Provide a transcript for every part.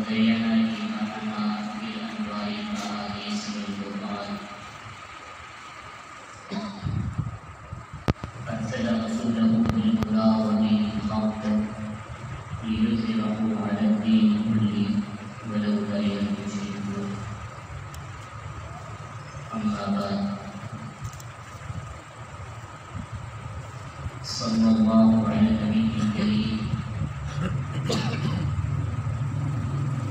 وزينا إيماننا بأنواع الأحاديث والقرآن أرسل رسوله بالهدى ودين الحق ليظهره على الدين كله ولو كره المشركون أما بعد صلى الله على النبي الكريم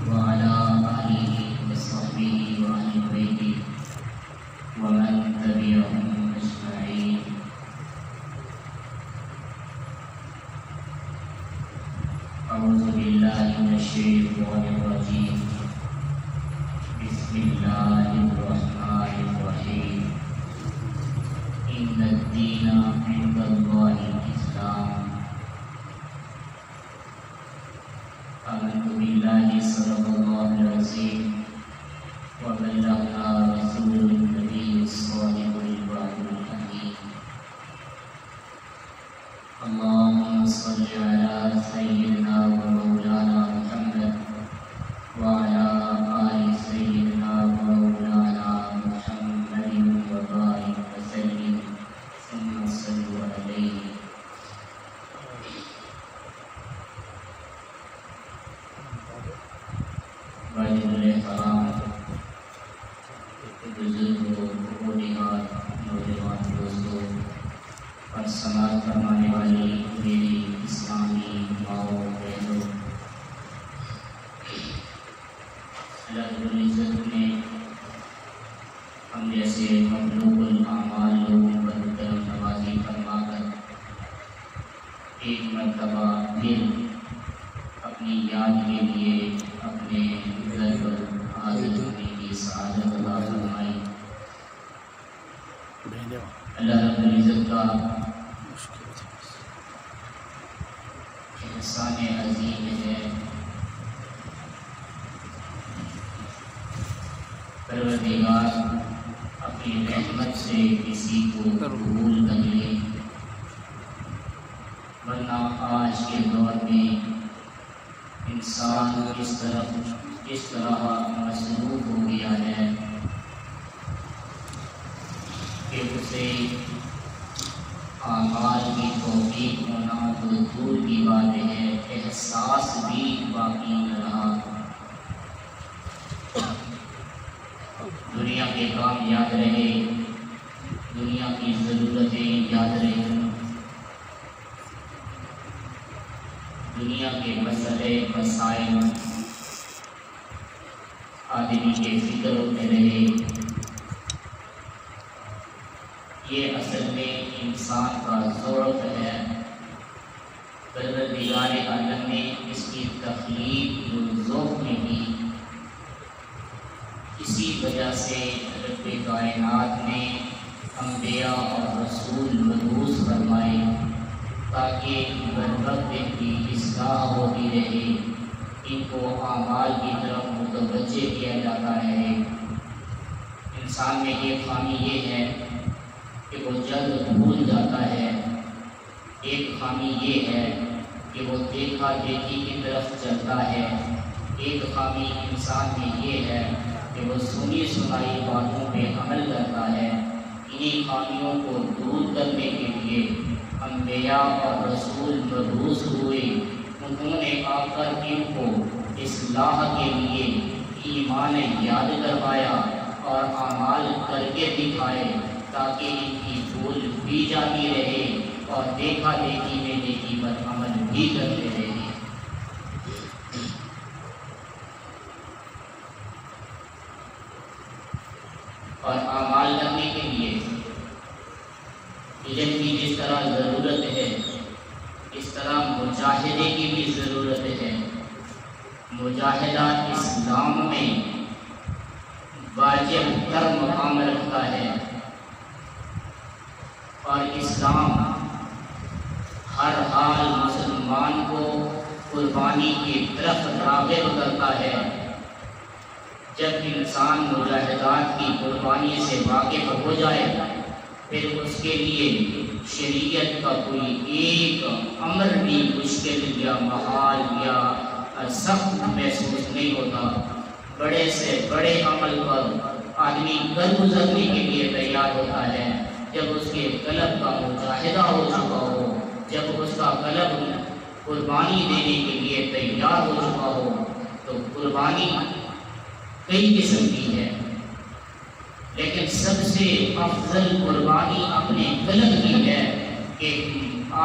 وعلى آله وصحبه وأهل بيته ومن تبعهم أجمعين. أعوذ بالله من الشيطان الرجيم. بسم الله الرحمن الرحيم. إن الدين عند الله الإسلام. آمنت بالله صدق الله العظيم وبلغنا رسوله النبي الصادق الوعد الأمين. اللهم صل على سيدنا ومولانا محمد وعلى آل سيدنا ومولانا محمد وبارك وسلم ثم صلوا عليه. واجب الاحترام بزرگوں، بوڑھات، نوجوان دوستوں اور سماعت فرمانے والی میری اسلامی ماؤں بہنوں، اللہ رب العزت نے ہم جیسے مخلوق الاعمال لوگوں پر کرم نوازی فرما کر ایک مرتبہ پھر اپنی یاد کے لیے اپنے گھر پر حاضر ہونے کی سعادت عطا فرمائی۔ اللہ رب العزت کا احسان عظیم ہے۔ پروردگار اپنی رحمت سے کسی کو قبول کر لے، ورنہ آج کے دور میں انسان اس طرح مصروف ہو گیا ہے کہ اسے اعمال کی توفیق ہونا تو دور کی بات ہے، احساس بھی باقی نہ رہا۔ دنیا کے کام یاد رہے، دنیا کی ضرورتیں یاد رہیں، دنیا کے مسئلے مسائل آدمی کے فکر میں رہے، یہ اصل میں انسان کا ضعف ہے۔ پروردگار عالم نے اس کی تخلیق ذوق میں کی، اسی وجہ سے رب کائنات نے انبیاء اور رسول مبعوث فرمائے تاکہ بربت کی اصلاح ہوتی رہے، ان کو اعمال کی طرف متوجہ کیا جاتا ہے۔ انسان میں ایک خامی یہ ہے کہ وہ جلد بھول جاتا ہے، ایک خامی یہ ہے کہ وہ دیکھا دیکھی کی طرف چلتا ہے، ایک خامی انسان میں یہ ہے کہ وہ سنی سنائی باتوں پہ عمل کرتا ہے۔ انہی خامیوں کو دور کرنے کے لیے انبیاء اور رسول مبعوث ہوئے، انہوں نے آ کر ان کو اصلاح کے لیے ایمان یاد کروایا اور اعمال کر کے دکھائے تاکہ ان کی بھول بھی جاتی رہے اور دیکھا دیکھی میں نیکی پر عمل بھی کرتے رہے۔ اور اعمال کرنے کے لیے علم کی جس طرح ضرورت ہے، اس طرح مجاہدے کی بھی ضرورت ہے۔ مجاہدہ اسلام میں واجب تر مقام رکھتا ہے، اور اسلام ہر حال مسلمان کو قربانی کی طرف راغب کرتا ہے۔ جب انسان مجاہدات کی قربانی سے واقف ہو جائے پھر اس کے لیے شریعت کا کوئی ایک امر بھی مشکل یا محال یا سخت محسوس نہیں ہوتا۔ بڑے سے بڑے عمل پر آدمی کر گزرنے کے لیے تیار ہوتا ہے جب اس کے قلب کا مجاہدہ ہو چکا ہو، جب اس کا قلب قربانی دینے کے لیے تیار ہو چکا ہو۔ تو قربانی کئی قسم کی ہے، لیکن سب سے افضل قربانی اپنے قلب کی ہے کہ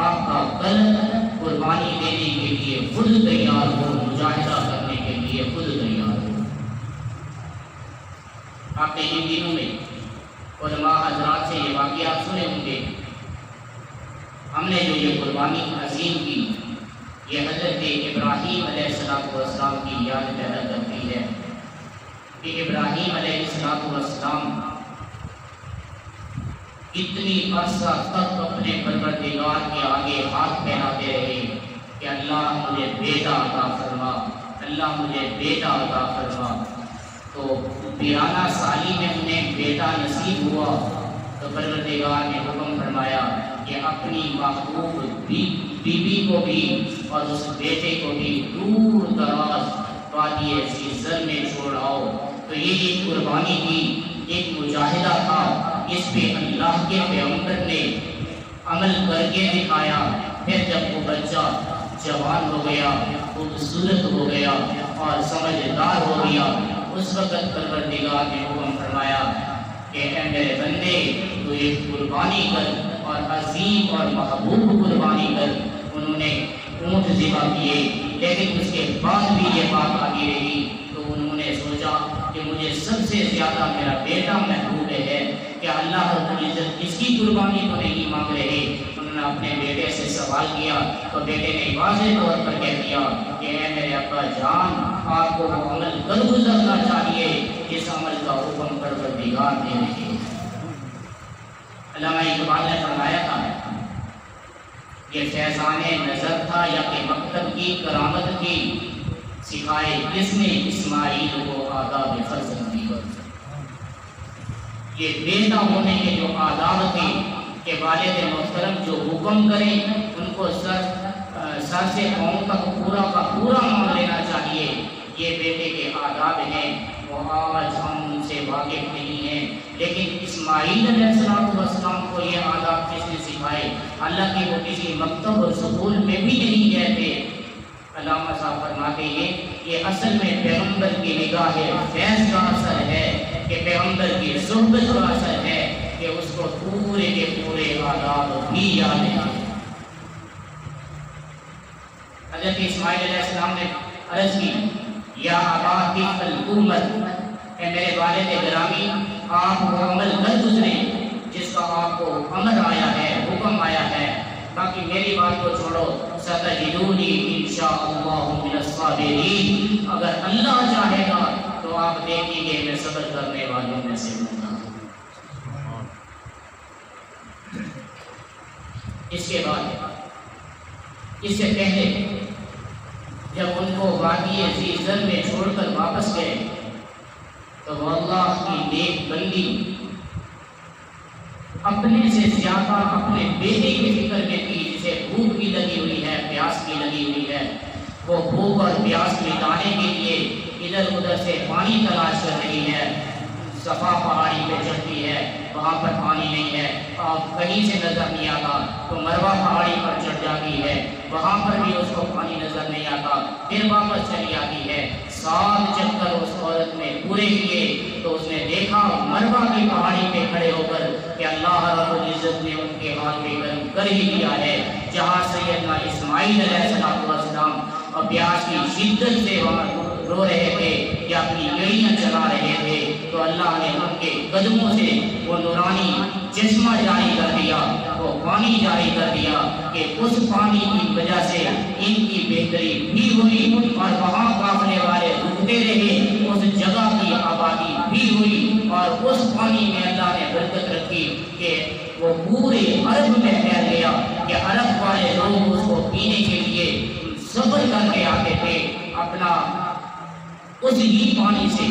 آپ کا قلب قربانی دینے کے لیے خود تیار ہو، مجاہدہ کرنے کے لیے خود تیار ہو۔ آپ نے ان دنوں میں علماء حضرات سے یہ واقعات سنے ہوں گے۔ ہم نے جو یہ قربانی عظیم کی، یہ حضرت ابراہیم علیہ السلام کی یاد پیدا کرتی ہے کہ ابراہیم علیہ السلام اتنی عرصہ تک اپنے پروردگار کے آگے ہاتھ پھیلاتے رہے کہ اللہ مجھے بیٹا عطا فرما، اللہ مجھے بیٹا عطا فرما۔ تو 92 سالی میں انہیں بیٹا نصیب ہوا تو پروردگار نے حکم فرمایا کہ اپنی محبوب بیوی کو بھی اور اس بیٹے کو بھی دور دراز وادی زر میں چھوڑ آؤ۔ تو یہ ایک قربانی تھی، ایک مجاہدہ تھا، اس پہ اللہ کے پیغمبر نے عمل کر کے دکھایا۔ پھر جب وہ بچہ جوان ہو گیا، خوبصورت ہو گیا اور سمجھدار ہو گیا، اس وقت پروردگار نے حکم فرمایا کہ اے میرے بندے تو ایک قربانی کر اور عظیم اور محبوب قربانی کر۔ انہوں نے اونٹ ذبح کیے، لیکن اس کے بعد بھی یہ بات آتی رہی تو انہوں نے سوچا کہ مجھے سب سے زیادہ میرا بیٹا محبوب ہے، کہ اللہ رب العزت اس کی قربانی تو نہیں مانگ رہے۔ انہوں نے اپنے بیٹے سے سوال کیا تو بیٹے نے واضح طور پر کہہ دیا کہ اے میرے ابا جان، آپ کو وہ عمل کر گزرنا چاہیے جس عمل کا حکم پروردگار دے رہے ہیں۔ علامہ اقبال نے فرمایا تھا یہ فیضان نظر تھا یا کہ مکتب کی کرامت تھی، سکھائے کس نے اسماعیل کو آداب فرزندی۔ یہ بیٹا ہونے کے جو آداب تھے کہ والد محترم جو حکم کریں ان کو سر سے پاؤں تک پورا کا پورا مان لینا چاہیے، یہ بیٹے کے آداب ہیں۔ وہ آج ہم ان سے واقف نہیں ہیں، لیکن اسماعیل علیہ السلام کو یہ آداب کس نے سکھائے؟ حالانکہ وہ کسی مکتب اور سکول میں بھی نہیں گئے تھے۔ علامہ صاحب فرماتے ہیں یہ اصل میں پیغمبر کی نگاہ فیض کا اثر ہے، کہ پیغمبر کی صحبت کا اثر ہے کہ اس کو پورے کے پورے آداب بھی یاد ہیں۔ حضرت اسماعیل علیہ السلام نے عرض کی یا ابا کیف الامت، اے میرے والد گرامی آپ وہ عمل کر گزریں جس کا آپ کو امر آیا ہے، حکم آیا ہے، باقی میری بات کو چھوڑو۔ ستجدونی انشاءاللہ من الصابرین، اگر اللہ چاہے گا تو آپ دیکھیں گے میں صبر کرنے والوں میں سے ہوں گا۔ اس کے بعد اس سے پہلے جب ان کو وادی زر میں چھوڑ کر واپس گئے تو وہ اللہ کی نیک بندی اپنے سے زیادہ اپنے بیٹے کی فکر میں تھی، جسے بھوک بھی لگی ہوئی ہے، پیاس بھی لگی ہوئی ہے۔ وہ بھوک اور پیاس مٹانے کے لیے ادھر ادھر سے پانی تلاش کر رہی ہے۔ صفا پہاڑی پہ چڑھتی ہے، وہاں پر پانی نہیں ہے، اور کہیں سے نظر نہیں آتا تو مروہ پہاڑی پر چڑھ جاتی ہے، وہاں پر بھی اس کو پانی نظر نہیں آتا، پھر واپس چلی آتی ہے۔ 7 چکر اس عورت نے پورے کیے تو اس نے دیکھا مروہ کی پہاڑی پہ کھڑے ہو کر کہ اللہ رب العزت نے ان کے حال پہ کرم کر ہی دیا ہے۔ جہاں سیدنا اسماعیل علیہ السلام اور پیاس کی شدت سے وہاں رو رہے تھے یا اپنی گڑیاں چلا رہے تھے تو اللہ نے ان کے قدموں سے وہ نورانی چشمہ جاری کر دیا، وہ پانی جاری کر دیا کہ اس پانی کی وجہ سے ان کی بہتری بھی ہوئی اور وہاں قافلے والے رکتے رہے، اس جگہ کی آبادی بھی ہوئی، اور اس پانی میں اللہ نے برکت رکھی کہ وہ پورے عرب میں پھیل گیا کہ عرب والے لوگ اس کو پینے کے لیے سفر کر کے آتے تھے، اپنا اس ہی پانی سے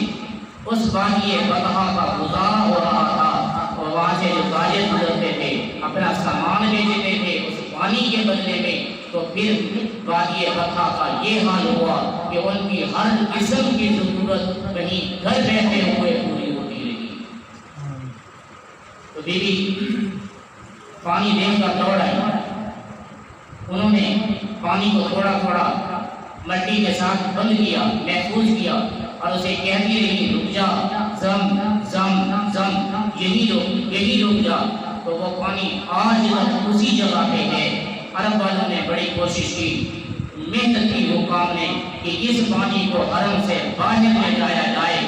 اس وادی بطحا کا گزارا ہو رہا تھا، اور وہاں سے جو تاجر گزرتے تھے اپنا سامان بیچتے تھے، اس پانی کے بدلے میں تو پھر وادی بقا کا یہ حال ہوا کہ ان کی ہر قسم کی ضرورت کہیں گھر بیٹھے ہوئے پوری ہوتی رہی۔ تو بی بی پانی دے کر دوڑ آئی، انہوں نے پانی کو تھوڑا تھوڑا مٹی کے ساتھ بند کیا، محفوظ کیا، اور اسے کہتی رہی رک جا، زم زم زم، یہی رک جا۔ تو وہ پانی آج تک اسی جگہ پہ ہے۔ عرب والوں نے بڑی کوشش کی، محنت کی حکام نے کہ اس پانی کو حرم سے باہر لے جایا جائے،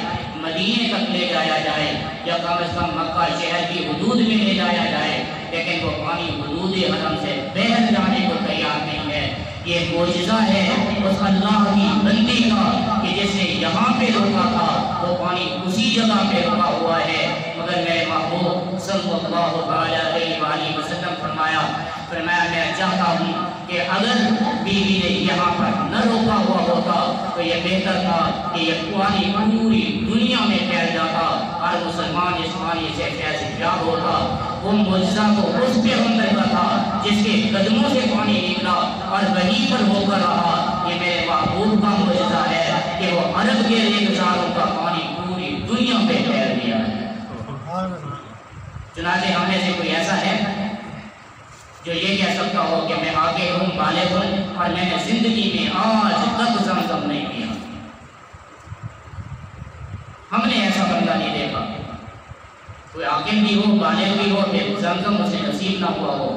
مدینے تک لے جایا جائے، یا کم از کم مکہ شہر کی حدود میں لے جایا جائے، لیکن وہ پانی حدود حرم سے باہر جانے کو تیار نہیں ہے۔ یہ معجزہ ہے اس اللہ کی بندی کا کہ جس نے یہاں پہ روکا تھا وہ پانی اسی جگہ پہ رکا ہوا ہے۔ مگر میرے محبوب صلی اللہ علیہ وآلہ وسلم فرمایا میں چاہتا ہوں کہ اگر بیوی نے یہاں پر نہ روکا ہوا ہوتا تو یہ بہتر تھا کہ یہ پانی پوری دنیا میں پھیل جاتا، ہر مسلمان اس پانی سے فیض یاب ہوتا۔ وہ معجزہ تو اس پیغمبر کا تھا جس کے قدموں سے پانی نکلا اور وہیں پر ہو کر رہا۔ یہ میرے محبوب کا معجزہ ہے کہ وہ عرب کے ریگزاروں کا پانی پوری دنیا میں پھیل دیا ہے۔ چنانچہ ہم میں سے کوئی ایسا ہے جو یہ کہہ سکتا ہو کہ میں آگے ہوں، بالغ ہوں، اور میں نے زندگی میں آج تک زمزم نہیں پیا؟ ہم نے ایسا بندہ نہیں دیکھا۔ کوئی عاقل بھی ہو، بالغ بھی ہو، پھر زمزم اسے نصیب نہ ہوا ہو۔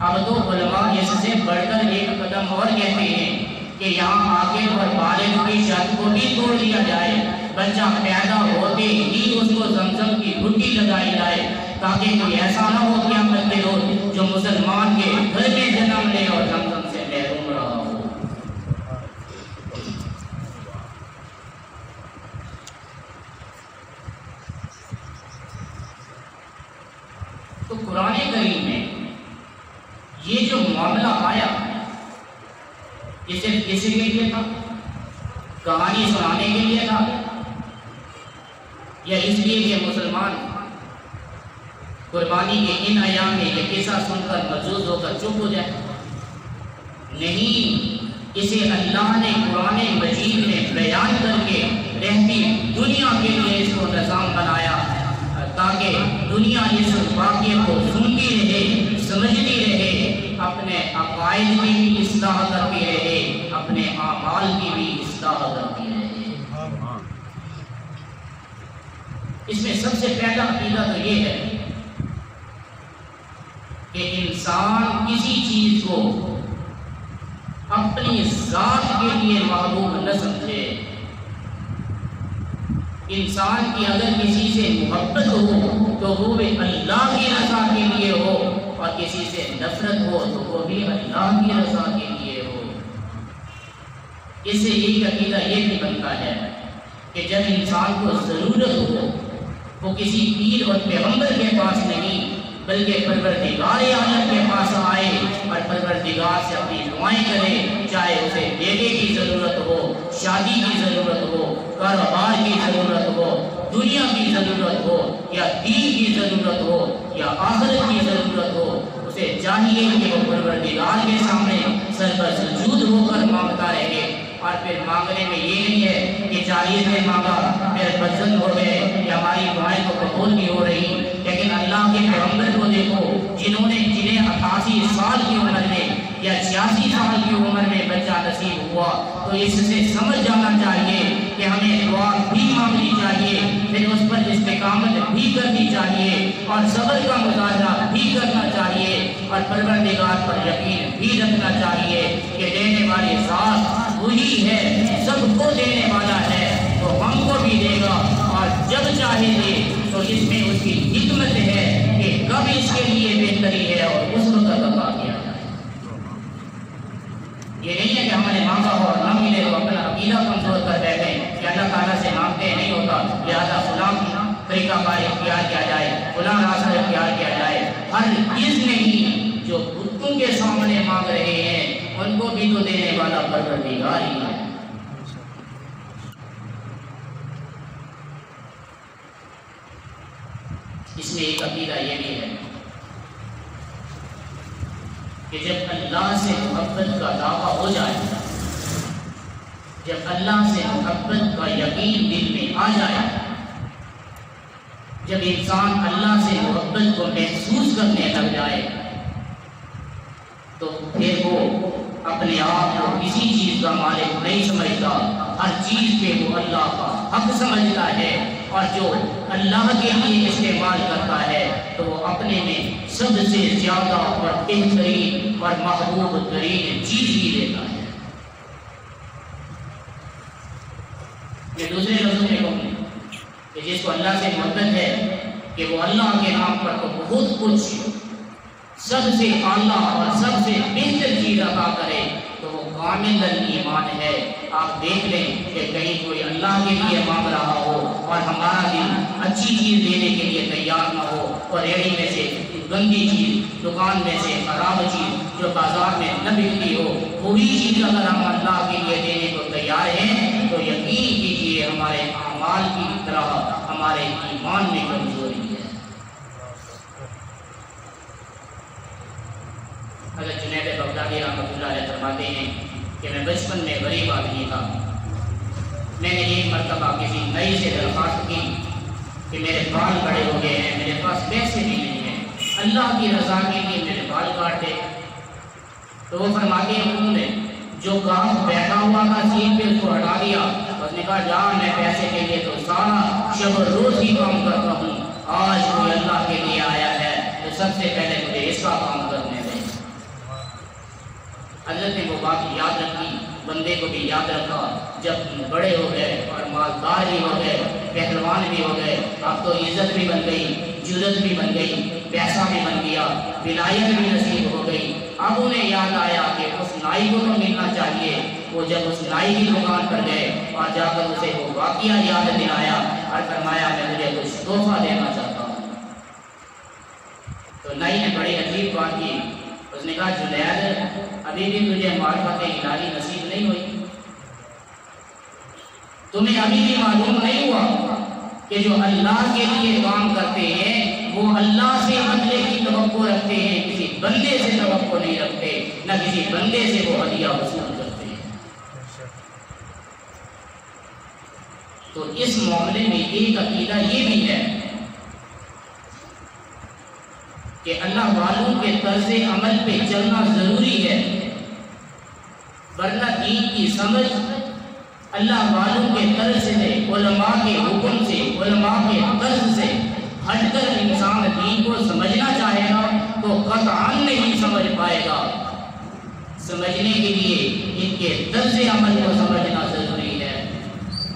اب تو علماء اس سے بڑھ کر ایک قدم اور کہتے ہیں کہ یہاں عاقل اور بالغ کی شرط کو بھی توڑ دیا جائے، بچہ پیدا ہوتے ہی اس کو زمزم کی گھٹی لگائی جائے، تاکہ کوئی ایسا نہ ہو قیامت کے روز جو مسلمان کے گھر میں جنم لے اور زمزم سے محروم رہا ہو۔ تو قرآن کریم میں یہ جو معاملہ آیا یہ صرف کسی کے لیے تھا؟ کہانی سنانے کے لیے تھا، یا اس لیے کہ مسلمان قربانی کے ان ایام میں یہ قصہ سن کر مجوز ہو کر چپ ہو جائے؟ نہیں، اسے اللہ نے قرآن مجید میں بیان کر کے رہتی دنیا کے لیے اس کو نظام بنایا، تاکہ دنیا اس واقعے کو سنتی رہے، سمجھتی رہے، اپنے عقائد کی بھی اصلاح کرتی رہے، اپنے اعمال کی بھی اصلاح کرتی رہے۔ اس میں سب سے پہلا عقیدہ تو یہ ہے کہ انسان کسی چیز کو اپنی ذات کے لیے محبوب نہ سمجھے۔ انسان کی اگر کسی سے محبت ہو تو وہ بھی اللہ کی رضا کے لیے ہو، اور کسی سے نفرت ہو تو وہ بھی اللہ کی رضا کے لیے ہو۔ اس سے یہی عقیدہ یہ بھی بنتا ہے کہ جب انسان کو ضرورت ہو وہ کسی پیر اور پیغمبر کے پاس نہیں بلکہ پروردگار عالم کے پاس آئے اور پروردگار سے اپنی دعائیں کرے، چاہے اسے بیٹے کی ضرورت ہو، شادی کی ضرورت ہو، کاروبار کی ضرورت ہو، دنیا کی ضرورت ہو، یا دین کی ضرورت ہو، یا آخرت کی ضرورت ہو، اسے چاہیے کہ وہ پروردگار کے سامنے سر پر سجود ہو کر مانگتا رہے۔ اور پھر مانگنے میں یہ نہیں ہے کہ 40 نے مانگا پھر پسند ہو گئے یا ہماری دعائیں تو قبول نہیں ہو رہی، لیکن اللہ کے پیغمبر کو دیکھو جنہیں 88 سال کی عمر میں یا 86 سال کی عمر میں بچہ نصیب ہوا، تو اس سے سمجھ جانا چاہیے کہ ہمیں دعا بھی مانگنی چاہیے، پھر اس پر استقامت بھی کرنی چاہیے، اور صبر کا مظاہرہ بھی کرنا چاہیے، اور پروردگار پر یقین بھی رکھنا چاہیے کہ دینے والی ذات وہی ہے، سب کو دینے والا ہے، تو ہم کو بھی دے گا، اور جب چاہے دے، تو اس میں اس کی حکمت ہے کہ کب اس کے لیے بہتری ہے اور اس وقت عطا کیا جائے۔ یہ نہیں ہے کہ ہم نے مانگا ہو اور نہ ملے تو اپنا عقیدہ کمزور کر بیٹھے کہ اللہ تعالیٰ سے مانگتے نہیں ہوتا، لہذا فلاں طریقہ کار اختیار کیا جائے، فلاں راستہ اختیار کیا جائے۔ ہر چیز نہیں، جو بتوں کے سامنے مانگ رہے ہیں ان کو بھی تو دینے والا پروردگار ہی ہے۔ اس میں ایک عقیدہ یہ بھی ہے کہ جب اللہ سے محبت کا دعویٰ ہو جائے، جب اللہ سے محبت کا یقین دل میں آ جائے، جب انسان اللہ سے محبت کو محسوس کرنے لگ جائے، تو پھر وہ اپنے آپ کو کسی چیز کا مالک نہیں سمجھتا، ہر چیز پہ وہ اللہ کا حق سمجھتا ہے، اور جو اللہ کے لیے استعمال کرتا ہے تو وہ اپنے میں سب سے زیادہ اور بہترین اور محبوب ترین چیز ہی لیتا ہے۔ یہ دوسرے لفظوں میں کہوں کہ جس کو اللہ سے محبت ہے کہ وہ اللہ کے نام پر تو بہت کچھ سب سے اعلیٰ اور سب سے بہتر چیز عطا کرے، تو وہ کامل ایمان ہے۔ آپ دیکھ لیں کہ کہیں کوئی اللہ کے لیے مانگ رہا ہو اور ہمارا دل اچھی چیز دینے کے لیے تیار نہ ہو، اور ریڑھی میں سے گندی چیز، دکان میں سے خراب چیز جو بازار میں نہ بکتی ہو، وہی چیز اگر ہم اللہ کے لیے دینے کو تیار ہیں تو یقین کیجیے ہمارے اعمال کی طرح ہمارے ایمان میں کمزوری ہے۔ حضرت جنید بغدادی رحمۃ اللہ علیہ فرماتے ہیں کہ میں بچپن میں غریب آدمی تھا، میں نے ایک مرتبہ کسی نئی سے درخواست کی کہ میرے بال بڑے ہو گئے ہیں، میرے پاس پیسے بھی نہیں ہیں، اللہ کی رضا کے لیے میرے بال کاٹ دے۔ تو وہ فرماتے ہیں انہوں نے جو کام بیٹھا ہوا تھا سین پہ اس کو ہٹا دیا، اس نے کہا جا میں پیسے کے لیے تو سارا شب روز ہی کام کرتا ہوں، آج کوئی اللہ کے لیے آیا ہے تو سب سے پہلے مجھے اس کا کام کرنے دیں۔ حضرت نے وہ بات یاد رکھی، بندے کو بھی یاد رکھا، جب بڑے ہو گئے اور مالدار بھی ہو گئے، پہلوان بھی ہو گئے، اب تو عزت بھی بن گئی، جرت بھی بن گئی، پیسہ بھی بن گیا، ولایت بھی نصیب ہو گئی۔ اب انہیں یاد آیا کہ اس نائی کو تو ملنا چاہیے۔ وہ جب اس نائی کی دکان پر گئے اور جا کر اسے وہ واقعہ یاد دلایا اور فرمایا میں مجھے کچھ تحفہ دینا چاہتا ہوں، تو نائی نے بڑی عجیب بات کی، اس نے کہا جنید ابھی بھی تجھے معرفت الہی نصیب نہیں ہوئی، تمہیں ابھی بھی معلوم نہیں ہوا کہ جو اللہ کے لیے کام کرتے ہیں وہ اللہ سے بدلے کی توقع رکھتے ہیں، کسی بندے سے توقع نہیں رکھتے، نہ کسی بندے سے وہ ہدیہ وصول کرتے ہیں۔ تو اس معاملے میں ایک عقیدہ یہ بھی ہے کہ اللہ والوں کے طرز عمل پہ چلنا ضروری ہے، ورنہ دین کی سمجھ اللہ والوں کے طرز سے، علماء کے حکم سے، علماء کے طرز سے ہٹ کر انسان دین کو سمجھنا چاہے گا تو قطعاً نہیں سمجھ پائے گا۔ سمجھنے کے لیے ان کے طرز عمل کو سمجھنا ضروری ہے۔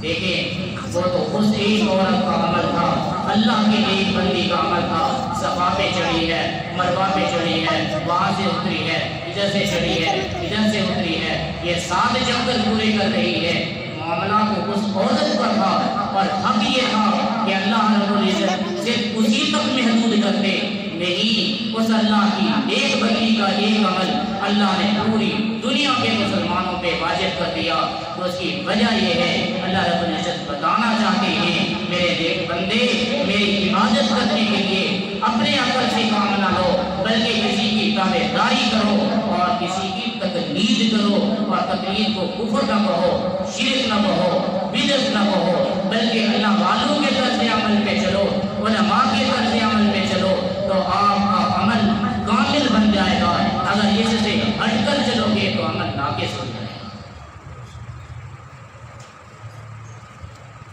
دیکھیں وہ تو اس ایک عورت کا عمل تھا، اللہ کے ایک بندی کا عمل تھا، صفا پہ چڑھی ہے، مروہ پہ چڑھی ہے، وہاں سے اتری ہے، ادھر سے چڑھی ہے، ادھر سے اتری ہے، یہ 7 چکر پورے کر رہی ہے۔ معاملہ تو اس عورت پر تھا، اور حق یہ تھا کہ اللہ رب العزت صرف اسی تک محدود کرتے نہیں، اس اللہ کی ایک بندی کا ایک عمل اللہ نے پوری دنیا کے مسلمانوں پہ واجب کر دیا۔ تو اس کی وجہ یہ ہے اللہ رب العزت بتانا چاہتے ہیں میرے ایک بندے میری عبادت کرنے کے لیے اپنے عقل سے کام نہ لو، بلکہ کسی کی تابعداری کرو اور کسی کی تقلید کرو، اور تقلید کو کفر نہ کہو، شرک نہ کہو، بدعت نہ کہو، بلکہ اللہ والوں کے طرز عمل پہ چلو، علماء کے طرز عمل پہ چلو، تو آپ کا عمل کامل بن جائے گا۔ اگر اس سے ہٹ کر چلو گے تو عمل ناقص ہو جائے گا۔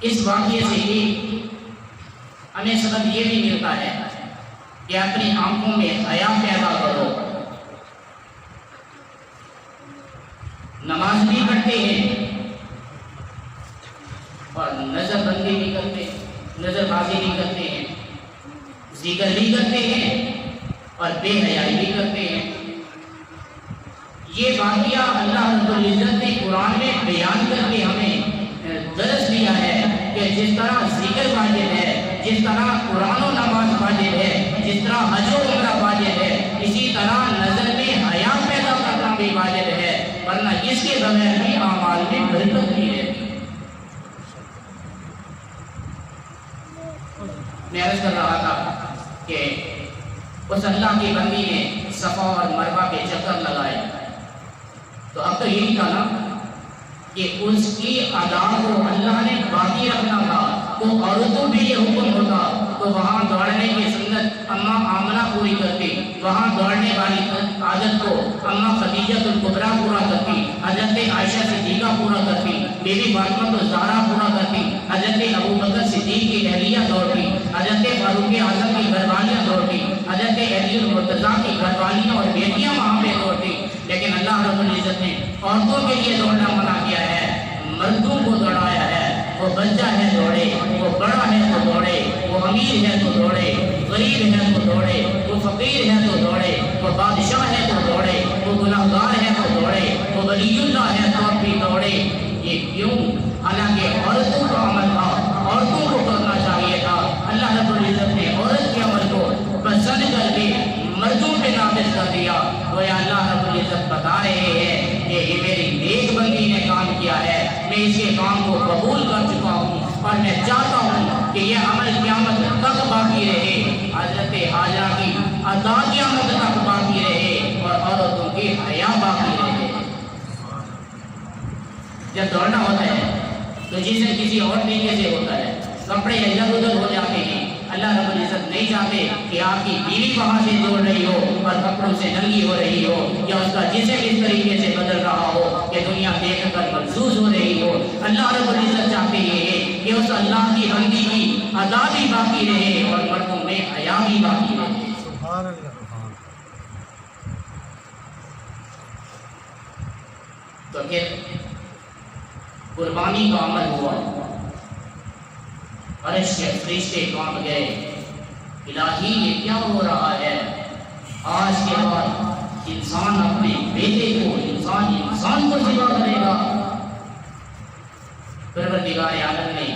اس واقعے سے ہمیں سبق یہ بھی ملتا ہے کہ اپنی آنکھوں میں حیا پیدا کرو۔ نماز بھی پڑھتے ہیں اور نظر بندی بھی کرتے ہیں، نظر بازی بھی کرتے ہیں، ذکر بھی کرتے ہیں اور بے حیائی بھی کرتے ہیں۔ یہ واقعہ اللہ رب العزت نے قرآن میں بیان کر کے ہمیں درس دیا ہے کہ جس طرح ذکر واجب ہے، جس طرح قرآن و نماز واجب ہے، جس طرح حج و عمرہ واجب ہے، اسی طرح نظر میں حیا پیدا کرنا بھی واجب ہے، ورنہ اس کے بغیر بھی اعمال میں برکت نہیں رہتی۔ میں عرض کر رہا تھا کہ اس اللہ کی بندی نے صفا اور مروہ کے چکر لگائے، تو اب تو یہی تھا نا کہ اس کی ادا کو اللہ نے باقی رکھنا تھا، تو عورتوں پہ یہ حکم ہوتا تو وہاں دوڑنے کی سنت اماں آمنہ پوری کرتی، وہاں دوڑنے والی عادت کو اماں خدیجہ الکبریٰ پورا کرتی، حضرت عائشہ صدیقہ پورا کرتی، بی بی فاطمہ الزہرا پورا کرتی، حضرت ابوبکر صدیق کی اہلیہ دوڑتی، حضرت فاروق اعظم کی گھر والیاں دوڑتی، حضرت علی المرتضیٰ کی گھر والیاں اور بیٹیاں وہاں پہ دوڑتی، لیکن اللہ رب العزت نے عورتوں کے لیے دوڑنا منع کیا ہے، مردوں کو دوڑایا ہے۔ وہ بچہ ہے دوڑے، وہ بڑا ہے تو دوڑے، وہ امیر ہے تو دوڑے، غریب ہے تو دوڑے، وہ فقیر ہے تو دوڑے، وہ بادشاہ ہے تو دوڑے، وہ گناہگار ہے تو دوڑے، وہ ولی اللہ ہے تو بھی دوڑے۔ یہ کیوں؟ حالانکہ عورتوں کا عمل تھا، عورتوں کو کرنا چاہیے تھا، اللہ رب العزت نے عورت کے عمل کو پسند کر کے مردوں پہ نافذ کر دیا۔ گویا اللہ رب العزت بتا رہے ہیں کہ یہ میری نیک بندی نے کام کیا ہے، میں اس کے کام کو قبول کر چکا ہوں، اور میں چاہتا ہوں کہ یہ عمل قیامت تک باقی رہے، حضرت حاجرہ کی ادا قیامت تک باقی رہے، اور عورتوں کی حیا باقی رہے۔ جب دوڑنا ہوتا ہے تو جسم کسی اور طریقے سے ہوتا ہے، کپڑے ادھر ادھر ہو جاتے ہیں، اللہ رب العزت نہیں چاہتے کہ آپ کی بیوی وہاں سے دوڑ رہی ہو اور کپڑوں سے ننگی ہو رہی ہو، یا اس کا جسم اس طریقے سے بدل رہا ہو کہ دنیا دیکھ کر محسوس ہو رہی ہو۔ اللہ رب العزت چاہتے یہ ہے کہ اس اللہ کی بندی کی ادا بھی باقی رہے اور مردوں میں حیا بھی باقی رہے۔ سبحان اللہ۔ تو پھر قربانی کا عمل ہوا، عرش کے فرشتے کانپ گئے، الہی یہ کیا ہو رہا ہے؟ آج کے بعد انسان اپنے بیٹے کو، انسان کو ذبح کرے گا۔ پروردگار عالم نے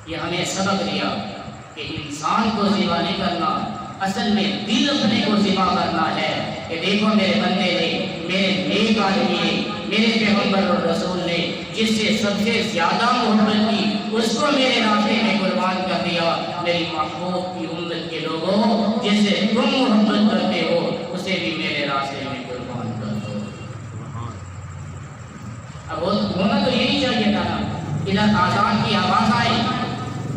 یہ ہمیں سبق دیا کہ انسان کو ذبح نہیں کرنا، اصل میں دل اپنے کو ذبح کرنا ہے کہ دیکھو میرے بندے نے، میرے نیک آدمی نے، میرے پیغمبر اور رسول نے جس سے سب سے زیادہ محبت کی اس کو میرے راستے میں قربان کر دیا۔ میری محبوب کی امت کے لوگوں، جس سے تم محبت کرتے ہو اسے بھی میرے راستے میں قربان کر دو۔ اب ہونا تو یہی چاہیے تھا نا، ادھر آزان کی آواز آئی،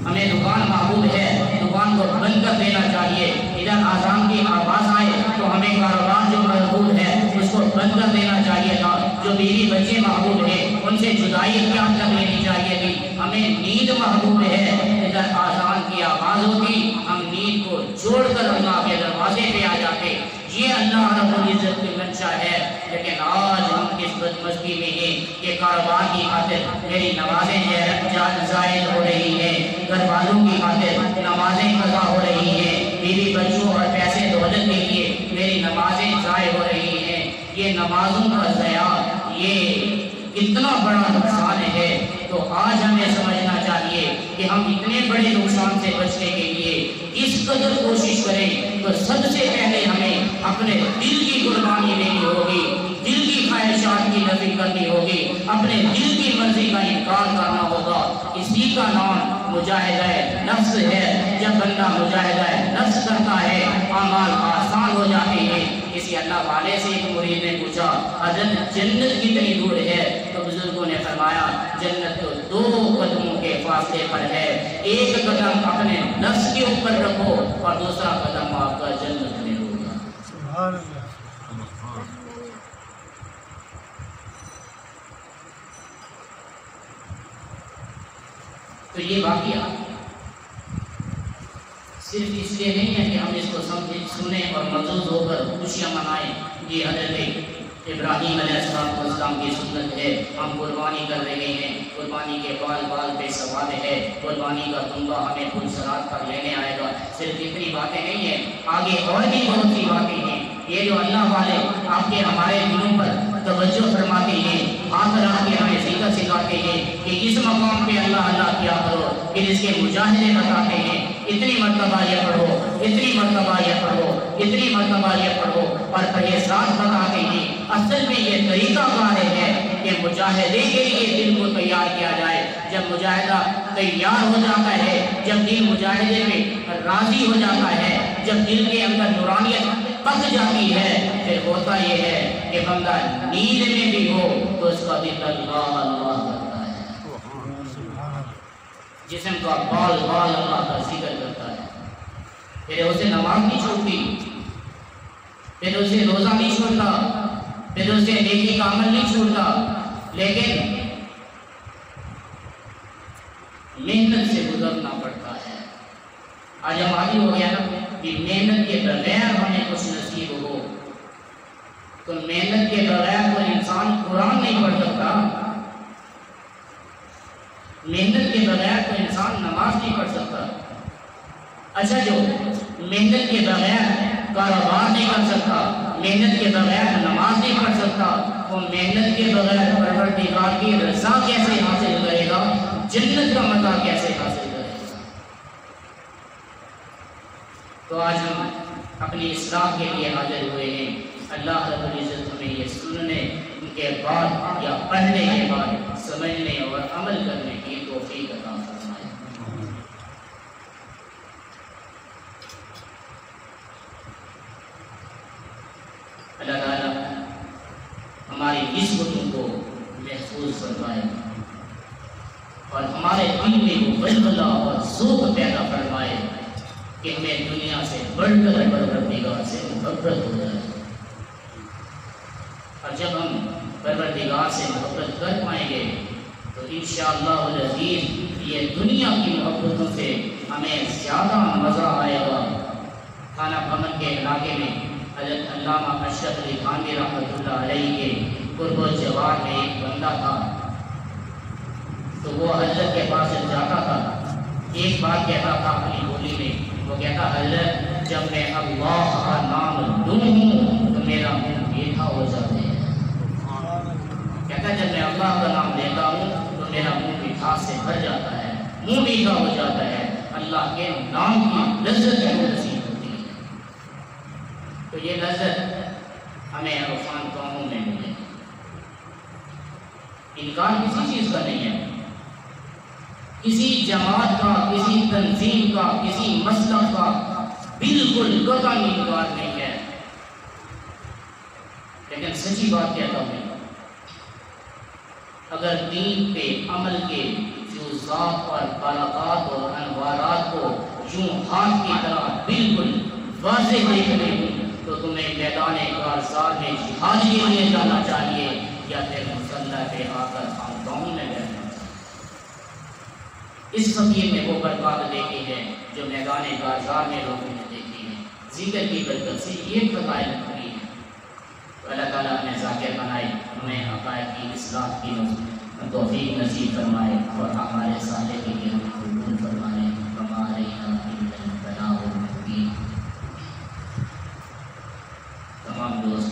ہمیں دکان محبوب ہے، دکان کو بند کر دینا چاہیے، ادھر آزان کی آواز آئے تو ہمیں کاروبار جو محبوب ہے اس کو بند کر دینا چاہیے تھا، جو بیوی بچے محبوب ہیں ان سے جدائی اختیار کر لینی چاہیے تھی، ہمیں نیند محبوب ہے، ادھر آزان کی آواز ہوتی ہم نیند کو چھوڑ کر اللہ کے دروازے پہ آ جاتے۔ یہ اللہ رب العزت کی منشا ہے، لیکن آج ہم کس بدمستی میں ہیں کہ کاروبار کی خاطر میری نمازیں زائد ہو رہی ہیں، گھر والوں کی خاطر نمازیں قضا ہو رہی ہیں، بیوی بچوں اور پیسے دولت کے لیے میری نمازیں ضائع ہو رہی ہیں۔ یہ نمازوں کا ضیاع یہ اتنا بڑا نقصان ہے، تو آج ہمیں سمجھنا چاہیے کہ ہم اتنے بڑے نقصان سے بچنے کے لیے اس قدر کوشش کریں، تو سب سے پہلے ہمیں اپنے دل کی قربانی دینی ہوگی، دل کی خواہشات کی نفی کرنی ہوگی، اپنے دل کی مرضی کا انکار کرنا ہوگا۔ اسی کا نام مجاہدہ نفس ہے۔ جب بندہ مجاہدہ نفس کرتا ہے اعمال آسان ہو جاتے ہیں۔ کسی اللہ والے سے ایک مرید نے پوچھا حضرت جنت کتنی دور ہے؟ تو بزرگوں نے فرمایا جنت تو 2 قدموں کے فاصلے پر ہے، ایک قدم اپنے نفس کے اوپر رکھو اور دوسرا قدم آپ کا جنت میں ہوگا۔ سبحان اللہ۔ تو یہ واقعہ صرف اس لیے نہیں ہے کہ ہم اس کو سنیں اور ملحوظ ہو کر خوشیاں منائیں، یہ حضرت ابراہیم علیہ السلام کی سنت ہے، ہم قربانی کر رہے ہیں، قربانی کے بال بال پہ ثواب ہے، قربانی کا تنبہ ہمیں پرسرات پر لینے آئے گا۔ صرف اتنی باتیں نہیں ہیں، آگے اور بھی بہت سی باتیں ہیں۔ یہ جو اللہ والے آپ کے ہمارے دلوں پر توجہ فرماتے ہیں، ہاتھ رکھ کے ہمیں ذکر سکھاتے ہیں کہ اس مقام پہ اللہ اللہ کیا کرو، پھر اس کے مجاہدے بتاتے ہیں، اتنی مرتبہ یہ پڑھو، اتنی مرتبہ یہ پڑھو، اتنی مرتبہ یہ پڑھو، اور پرہیزات بتاتے ہیں۔ اصل میں یہ طریقہ کار ہے کہ مجاہدے کے لیے دل کو تیار کیا جائے۔ جب مجاہدہ تیار ہو جاتا ہے، جب دل مجاہدے میں راضی ہو جاتا ہے، جب دل کے اندر نورانیت پک جاتی ہے پھر ہوتا یہ ہے کہ بندہ نیند میں بھی ہو تو اس کا دل اللہ اللہ کرتا ہے، جسم کا بال بال اللہ کا ذکر کرتا ہے، پھر اسے نماز نہیں چھوڑتی، پھر اسے روزہ نہیں چھوڑتا، پھر اسے نیکی کا عمل نہیں چھوڑتا، لیکن محنت سے گزرنا پڑتا ہے۔ آج ہم عادی ہو گیا نا کہ محنت کے بغیر ہمیں کچھ نصیب ہو، تو محنت کے بغیر کوئی انسان قرآن نہیں پڑھ سکتا، محنت کے بغیر کوئی انسان نماز نہیں پڑھ سکتا۔ اچھا جو محنت کے بغیر کاروبار نہیں کر سکتا، محنت کے بغیر نماز نہیں پڑھ سکتا، وہ محنت کے بغیر پروردگار کی رضا کیسے حاصل کرے گا، جنت کا مزہ کیسے حاصل کرے گا؟ تو آج ہم اپنی اصلاح کے لیے حاضر ہوئے ہیں۔ اللہ رب العزت ہمیں یہ سننے کے بعد یا پڑھنے کے بعد سمجھنے اور عمل کرنے کی توفیق عطا فرمائے۔ اللہ تعالیٰ ہماری نسبتوں کو محفوظ فرمائے اور ہمارے دل میں وہ غلغلہ اور ذوق پیدا فرمائے کہ ہمیں دنیا سے بڑھ کر پروردگار سے محبت ہو جائے، اور جب ہم پروردگار سے محبت کر پائیں گے تو انشاءاللہ العزیز یہ دنیا کی محبتوں سے ہمیں زیادہ مزہ آئے گا۔ خانہ بھون کے علاقے میں حضرت علامہ اشرف علی تھانوی رحمۃ اللہ علیہ کے قرب و جوار میں ایک بندہ تھا، تو وہ حضرت کے پاس جاتا تھا، ایک بات کہتا تھا اپنی بولی میں، وہ کہتا حضرت جب میں اللہ کا نام لوں ہوں تو میرا منہ میٹھا ہو جاتا ہے، کہتا جب میں اللہ کا نام لیتا ہوں تو میرا منہ مٹھاس سے بھر جاتا ہے، منہ میٹھا ہو جاتا ہے، اللہ کے نام کی لذت ہے وہ نصیب ہوتی ہے۔ تو یہ لذت ہمیں عرفان قوموں میں ملے، انکار کسی چیز کا نہیں ہے، کسی جماعت کا، کسی تنظیم کا، کسی مسلک کا بالکل قطعی انکار نہیں ہے، لیکن سچی بات کہتا ہوں، اگر دین پہ عمل کے فیوزات اور برکات اور انوارات کو یوں ہاتھ کی طرح بالکل واضح دیکھنے ہوں تو تمہیں میدان کارزار میں جہاد کے لیے جانا چاہیے یا پھر مسلح پہ آ کر خانقاہوں میں بیٹھنا چاہیے۔ اس فقیر نے وہ برکات دیکھی ہے جو میدان کارزار میں لوگوں نے دیکھی ہے، ذکر کی برکت سے یہ فضائل ملی ہے۔ تو اللہ تعالیٰ نے ذاکر بنائے، ہمیں عقائد کی اصلاح کی توفیق نصیب فرمائے اور ہمارے صالح کے لیے